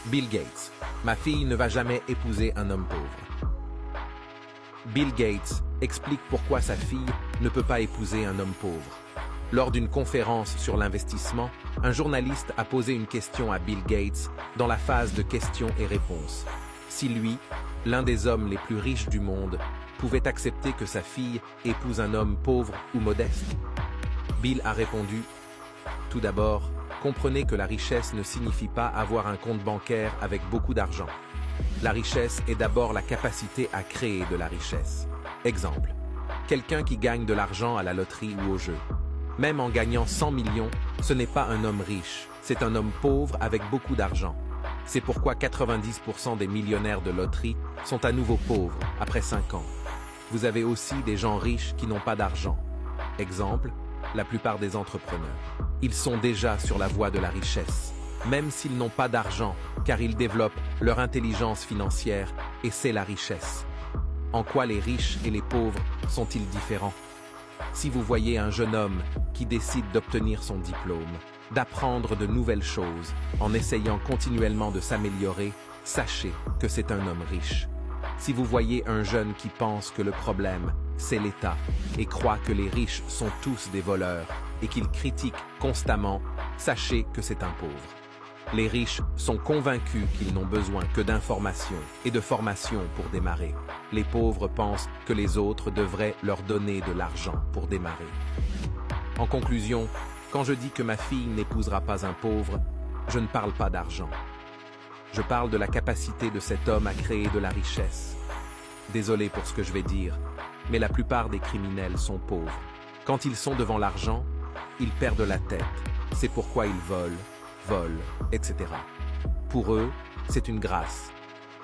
Bill Gates. Ma fille ne va jamais épouser un homme pauvre. Bill Gates explique pourquoi sa fille ne peut pas épouser un homme pauvre. Lors d'une conférence sur l'investissement, un journaliste a posé une question à Bill Gates dans la phase de questions et réponses. Si lui, l'un des hommes les plus riches du monde, pouvait accepter que sa fille épouse un homme pauvre ou modeste? Bill a répondu « Tout d'abord, comprenez que la richesse ne signifie pas avoir un compte bancaire avec beaucoup d'argent. La richesse est d'abord la capacité à créer de la richesse. Exemple, quelqu'un qui gagne de l'argent à la loterie ou au jeu. Même en gagnant 100 millions, ce n'est pas un homme riche, c'est un homme pauvre avec beaucoup d'argent. C'est pourquoi 90% des millionnaires de loterie sont à nouveau pauvres après 5 ans. Vous avez aussi des gens riches qui n'ont pas d'argent. Exemple, la plupart des entrepreneurs. Ils sont déjà sur la voie de la richesse, même s'ils n'ont pas d'argent, car ils développent leur intelligence financière et c'est la richesse. En quoi les riches et les pauvres sont-ils différents? Si vous voyez un jeune homme qui décide d'obtenir son diplôme, d'apprendre de nouvelles choses, en essayant continuellement de s'améliorer, sachez que c'est un homme riche. Si vous voyez un jeune qui pense que le problème, c'est l'État, et croit que les riches sont tous des voleurs, et qu'il critique constamment, sachez que c'est un pauvre. Les riches sont convaincus qu'ils n'ont besoin que d'informations et de formation pour démarrer. Les pauvres pensent que les autres devraient leur donner de l'argent pour démarrer. En conclusion, quand je dis que ma fille n'épousera pas un pauvre, je ne parle pas d'argent. Je parle de la capacité de cet homme à créer de la richesse. Désolé pour ce que je vais dire, mais la plupart des criminels sont pauvres. Quand ils sont devant l'argent, ils perdent la tête. C'est pourquoi ils volent, etc. Pour eux, c'est une grâce,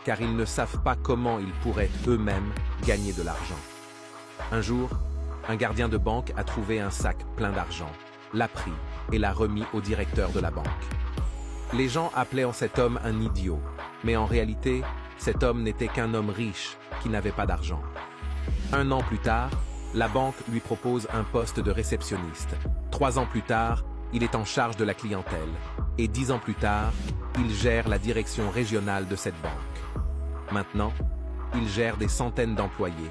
car ils ne savent pas comment ils pourraient eux-mêmes gagner de l'argent. Un jour, un gardien de banque a trouvé un sac plein d'argent, l'a pris et l'a remis au directeur de la banque. Les gens appelaient cet homme un idiot, mais en réalité, cet homme n'était qu'un homme riche qui n'avait pas d'argent. 1 an plus tard, la banque lui propose un poste de réceptionniste. 3 ans plus tard, il est en charge de la clientèle. Et 10 ans plus tard, il gère la direction régionale de cette banque. Maintenant, il gère des centaines d'employés,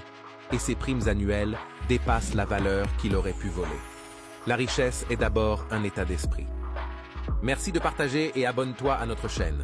et ses primes annuelles dépassent la valeur qu'il aurait pu voler. La richesse est d'abord un état d'esprit. Merci de partager et abonne-toi à notre chaîne.